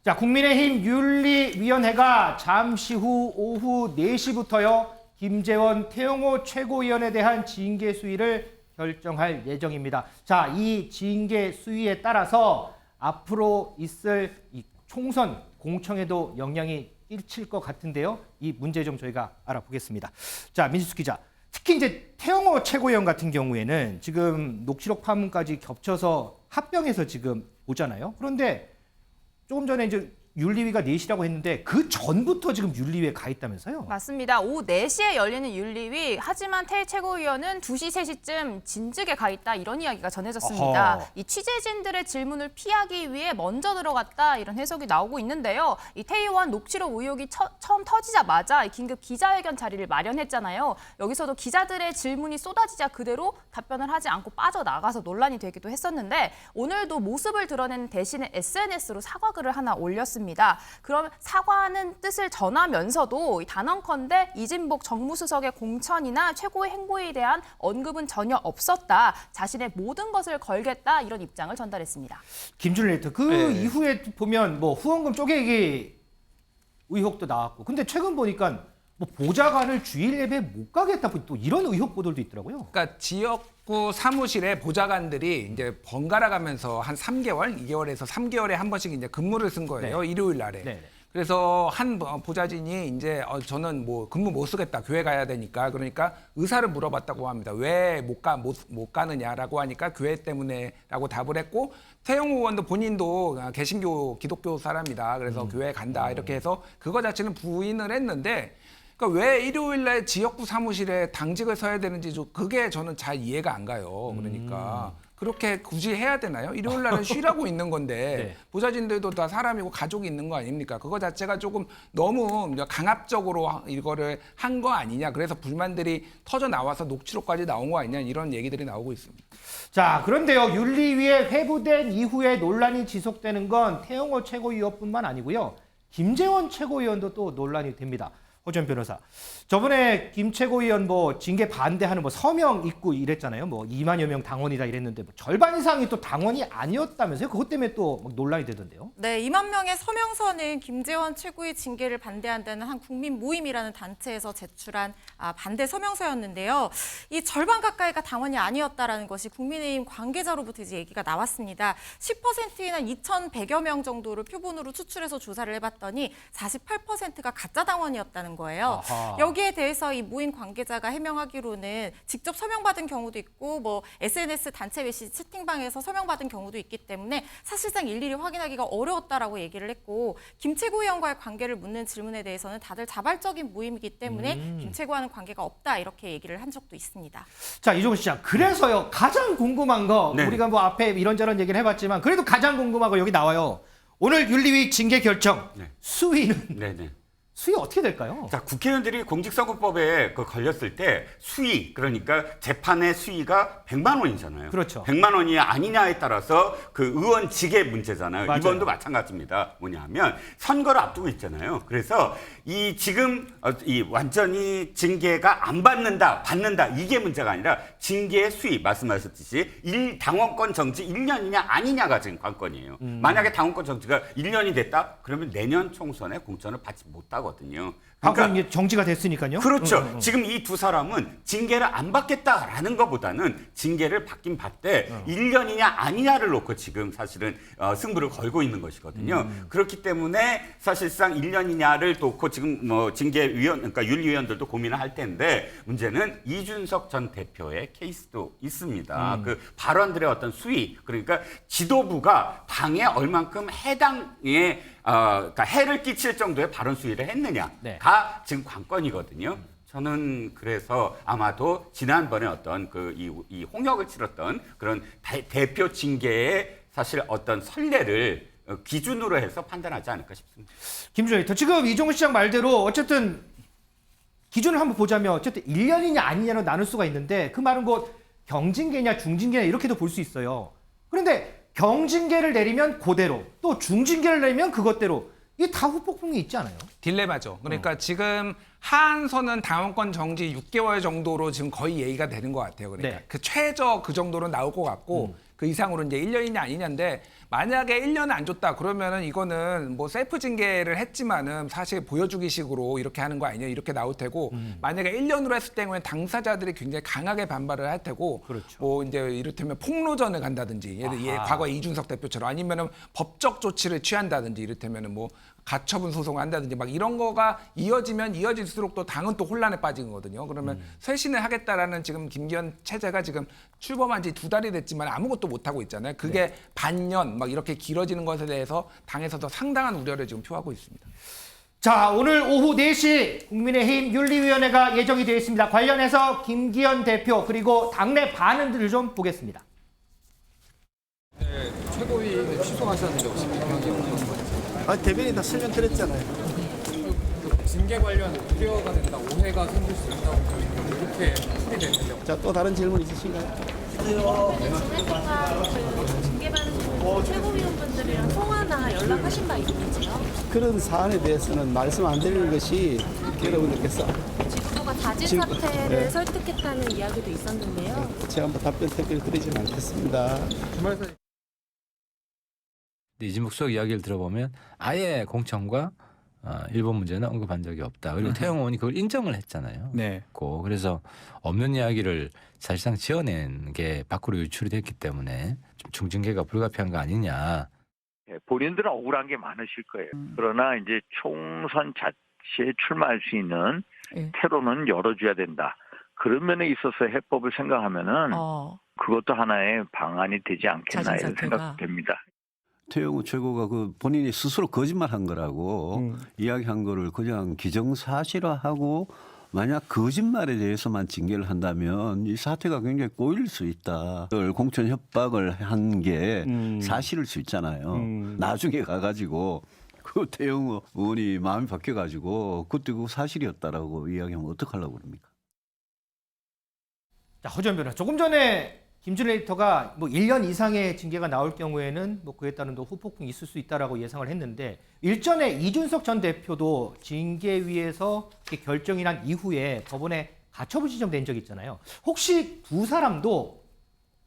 자, 국민의힘 윤리위원회가 잠시 후 오후 4시부터요. 김재원 태영호 최고위원에 대한 징계 수위를 결정할 예정입니다. 자, 이 징계 수위에 따라서 앞으로 있을 이 총선 공청에도 영향이 끼칠 것 같은데요. 이 문제 좀 저희가 알아보겠습니다. 자, 민수숙 기자. 특히 이제 태영호 최고위원 같은 경우에는 지금 녹취록 파문까지 겹쳐서 합병해서 지금 오잖아요. 그런데 조금 전에 이제 윤리위가 4시라고 했는데 그 전부터 지금 윤리위에 가 있다면서요? 맞습니다. 오후 4시에 열리는 윤리위. 하지만 태 최고위원은 2시, 3시쯤 진즉에 가 있다 이런 이야기가 전해졌습니다. 어허. 이 취재진들의 질문을 피하기 위해 먼저 들어갔다 이런 해석이 나오고 있는데요. 이 태 의원 녹취록 의혹이 처음 터지자마자 긴급 기자회견 자리를 마련했잖아요. 여기서도 기자들의 질문이 쏟아지자 그대로 답변을 하지 않고 빠져나가서 논란이 되기도 했었는데 오늘도 모습을 드러낸 대신에 SNS로 사과글을 하나 올렸습니다. 그럼 사과하는 뜻을 전하면서도 단언컨대 이진복 정무수석의 공천이나 최고의 행보에 대한 언급은 전혀 없었다. 자신의 모든 것을 걸겠다 이런 입장을 전달했습니다. 김준일 에디터, 그 이후에 보면 뭐 후원금 쪼개기 의혹도 나왔고, 근데 최근 보니까 뭐 보좌관을 주일 예배 못 가겠다 또 이런 의혹 보도도 있더라고요. 그러니까 지역구 사무실에 보좌관들이 이제 번갈아 가면서 한 3개월, 2개월에서 3개월에 한 번씩 이제 근무를 쓴 거예요. 네. 일요일 날에. 네. 그래서 한 보좌진이 이제 저는 뭐 근무 못 쓰겠다. 교회 가야 되니까. 그러니까 의사를 물어봤다고 합니다. 왜 못 가느냐라고 하니까 교회 때문에라고 답을 했고 태영호 의원도 본인도 개신교 기독교 사람이다. 그래서 교회 간다. 이렇게 해서 그거 자체는 부인을 했는데 그러니까 왜 일요일 날 지역구 사무실에 당직을 서야 되는지 그게 저는 잘 이해가 안 가요. 그러니까 그렇게 굳이 해야 되나요? 일요일 날은 쉬라고 있는 건데 네. 보좌진들도 다 사람이고 가족이 있는 거 아닙니까? 그거 자체가 조금 너무 강압적으로 이거를 한 거 아니냐. 그래서 불만들이 터져 나와서 녹취록까지 나온 거 아니냐. 이런 얘기들이 나오고 있습니다. 자, 그런데요. 윤리위에 회부된 이후에 논란이 지속되는 건 태영호 최고위원뿐만 아니고요. 김재원 최고위원도 또 논란이 됩니다. 허준 변호사. 저번에 김 최고위원 뭐 징계 반대하는 뭐 서명 있고 이랬잖아요. 뭐 2만여 명 당원이다 이랬는데 뭐 절반 이상이 또 당원이 아니었다면서요. 그것 때문에 또 막 논란이 되던데요. 네, 2만 명의 서명서는 김재원 최고위 징계를 반대한다는 한 국민 모임이라는 단체에서 제출한 반대 서명서였는데요. 이 절반 가까이가 당원이 아니었다라는 것이 국민의힘 관계자로부터 이제 얘기가 나왔습니다. 10%나 2,100여 명 정도를 표본으로 추출해서 조사를 해봤더니 48%가 가짜 당원이었다는 거예요. 아하. 여기에 대해서 이 모임 관계자가 해명하기로는 직접 서명받은 경우도 있고 뭐 SNS 단체 메시지 채팅방에서 서명받은 경우도 있기 때문에 사실상 일일이 확인하기가 어려웠다라고 얘기를 했고 김 최고위원과의 관계를 묻는 질문에 대해서는 다들 자발적인 모임이기 때문에 김 최고와는 관계가 없다 이렇게 얘기를 한 적도 있습니다. 자, 이종훈 시장. 그래서요. 가장 궁금한 거 네. 우리가 뭐 앞에 이런저런 얘기를 해봤지만 그래도 가장 궁금한 거 여기 나와요. 오늘 윤리위 징계 결정. 네. 수위는 네네. 수위 어떻게 될까요? 자, 국회의원들이 공직선거법에 걸렸을 때 수위, 그러니까 재판의 수위가 100만 원이잖아요. 그렇죠. 100만 원이 아니냐에 따라서 그 의원직의 문제잖아요. 맞아요. 이번도 마찬가지입니다. 뭐냐면 선거를 앞두고 있잖아요. 그래서 이 지금 이 완전히 징계가 안 받는다 이게 문제가 아니라 징계의 수위 말씀하셨듯이 당원권 정지 1년이냐 아니냐가 지금 관건이에요. 만약에 당원권 정지가 1년이 됐다 그러면 내년 총선에 공천을 받지 못하거든요. 방금 이제 정지가 됐으니까요. 그렇죠. 지금 이 두 사람은 징계를 안 받겠다라는 것보다는 징계를 받긴 받되 1년이냐 아니냐를 놓고 지금 사실은 승부를 걸고 있는 것이거든요. 그렇기 때문에 사실상 1년이냐를 놓고 지금 뭐 징계위원, 그러니까 윤리위원들도 고민을 할 텐데 문제는 이준석 전 대표의 케이스도 있습니다. 그 발언들의 어떤 수위, 그러니까 지도부가 당에 얼만큼 해당에 그러니까 해를 끼칠 정도의 발언 수위를 했느냐가 네. 지금 관건이거든요. 저는 그래서 아마도 지난번에 어떤 이 홍역을 치렀던 그런 대표 징계의 사실 어떤 선례를 기준으로 해서 판단하지 않을까 싶습니다. 김준일 에디터. 지금 이종훈 시장 말대로 어쨌든 기준을 한번 보자면 어쨌든 1년이냐 아니냐로 나눌 수가 있는데 그 말은 뭐 경징계냐 중징계냐 이렇게도 볼 수 있어요. 그런데 경징계를 내리면 그대로 또 중징계를 내리면 그것대로 이게 다 후폭풍이 있지 않아요? 딜레마죠. 그러니까 지금 하한선은 당원권 정지 6개월 정도로 지금 거의 얘기가 되는 것 같아요. 그러니까 네. 그 최저 그 정도로 나올 것 같고 그 이상으로 이제 1년이냐 아니냐인데 만약에 1년을 안 줬다 그러면은 이거는 뭐 셀프 징계를 했지만은 사실 보여주기식으로 이렇게 하는 거 아니냐 이렇게 나올 테고 만약에 1년으로 했을 때는 당사자들이 굉장히 강하게 반발을 할 테고 그렇죠. 뭐 이제 이를테면 폭로전을 간다든지 과거 이준석 대표처럼 아니면은 법적 조치를 취한다든지 이를테면은 뭐 가처분 소송을 한다든지 막 이런 거가 이어지면 이어질수록 또 당은 또 혼란에 빠지는 거거든요. 그러면 쇄신을 하겠다라는 지금 김기현 체제가 지금 출범한 지 2달이 됐지만 아무것도 못 하고 있잖아요. 그게 반년 막 이렇게 길어지는 것에 대해서 당에서도 상당한 우려를 지금 표하고 있습니다. 자, 오늘 오후 4시 국민의힘 윤리위원회가 예정이 되어 있습니다. 관련해서 김기현 대표 그리고 당내 반응들을 좀 보겠습니다. 네, 최고위는 취소하셨는데 혹시 변경이 없는 거죠? 아, 대변인 다 설명드렸잖아요. 그 징계 관련 우려가 된다, 오해가 생길 수 있다고 이렇게 풀이되는데 자, 또 다른 질문 있으신가요? 징계받은 최고위원분들이랑 통화나 연락하신 바 있는지요? 그런 사안에 대해서는 말씀 안 드리는 것이 여러분들께서 지도부가 자진 지금- 사퇴를 네. 설득했다는 이야기도 있었는데요. 제가 뭐 답변 특별히 드리지는 않겠습니다. 이진묵 수석 이야기를 들어보면 아예 공천과 일본 문제는 언급한 적이 없다. 그리고 태영 의원이 그걸 인정을 했잖아요. 네. 그래서 없는 이야기를 사실상 지어낸 게 밖으로 유출이 됐기 때문에 좀 중징계가 불가피한 거 아니냐. 본인들은 억울한 게 많으실 거예요. 그러나 이제 총선 자체에 출마할 수 있는 퇴로는 열어줘야 된다. 그런 면에 있어서 해법을 생각하면은 그것도 하나의 방안이 되지 않겠나 이런 생각됩니다. 태영호 최고가 그 본인이 스스로 거짓말한 거라고 이야기한 거를 그냥 기정사실화하고 만약 거짓말에 대해서만 징계를 한다면 이 사태가 굉장히 꼬일 수 있다. 공천 협박을 한 게 사실일 수 있잖아요. 나중에 가가지고 그 태영호 의원이 마음이 바뀌어가지고 그때 그 사실이었다라고 이야기하면 어떡하려고 그럽니까? 자, 허전 변호사. 조금 전에 김준일 에디터가 뭐 1년 이상의 징계가 나올 경우에는 뭐 그에 따른 또 후폭풍이 있을 수 있다라고 예상을 했는데 일전에 이준석 전 대표도 징계위에서 결정이 난 이후에 법원에 가처분 신청된 적이 있잖아요. 혹시 두 사람도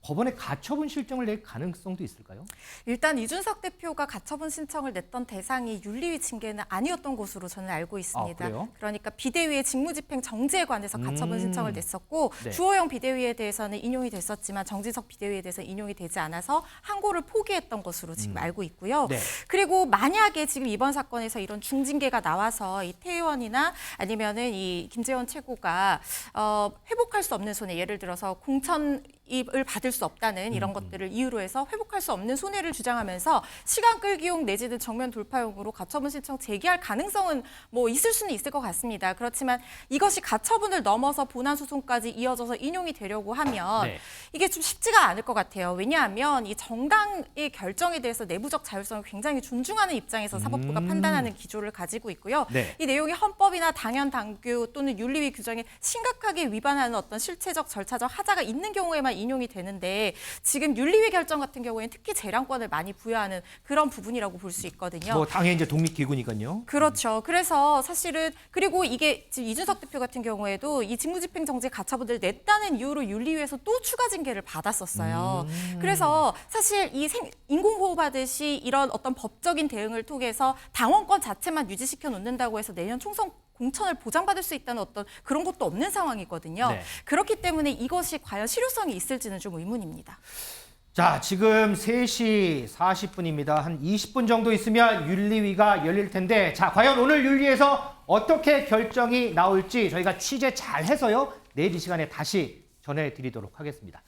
법원에 가처분 신청을 낼 가능성도 있을까요? 일단 이준석 대표가 가처분 신청을 냈던 대상이 윤리위 징계는 아니었던 것으로 저는 알고 있습니다. 그래요? 그러니까 비대위의 직무집행 정지에 관해서 가처분 신청을 냈었고 네. 주호영 비대위에 대해서는 인용이 됐었지만 정진석 비대위에 대해서 인용이 되지 않아서 항고를 포기했던 것으로 지금 알고 있고요. 네. 그리고 만약에 지금 이번 사건에서 이런 중징계가 나와서 이 태 의원이나 아니면은 이 김재원 최고가 회복할 수 없는 손해, 예를 들어서 공천을 받을 수 없다는 이런 것들을 이유로 해서 회복할 수 없는 손해를 주장하면서 시간 끌기용 내지는 정면 돌파용으로 가처분 신청 제기할 가능성은 뭐 있을 수는 있을 것 같습니다. 그렇지만 이것이 가처분을 넘어서 본안 소송까지 이어져서 인용이 되려고 하면 네. 이게 좀 쉽지가 않을 것 같아요. 왜냐하면 이 정당의 결정에 대해서 내부적 자율성을 굉장히 존중하는 입장에서 사법부가 판단하는 기조를 가지고 있고요. 네. 이 내용이 헌법이나 당연 당규 또는 윤리위 규정에 심각하게 위반하는 어떤 실체적 절차적 하자가 있는 경우에만 인용이 되는데 지금 윤리위 결정 같은 경우에는 특히 재량권을 많이 부여하는 그런 부분이라고 볼 수 있거든요. 뭐 당연히 이제 독립기구니까요. 그렇죠. 그래서 사실은 그리고 이게 지금 이준석 대표 같은 경우에도 이 직무집행정지 가처분을 냈다는 이유로 윤리위에서 또 추가 징계를 받았었어요. 그래서 사실 이 인공호흡하듯이 이런 어떤 법적인 대응을 통해서 당원권 자체만 유지시켜 놓는다고 해서 내년 총선 공천을 보장받을 수 있다는 어떤 그런 것도 없는 상황이거든요. 네. 그렇기 때문에 이것이 과연 실효성이 있을지는 좀 의문입니다. 자, 지금 3시 40분입니다. 한 20분 정도 있으면 윤리위가 열릴 텐데 자, 과연 오늘 윤리에서 어떻게 결정이 나올지 저희가 취재 잘 해서요. 내일 이 시간에 다시 전해드리도록 하겠습니다.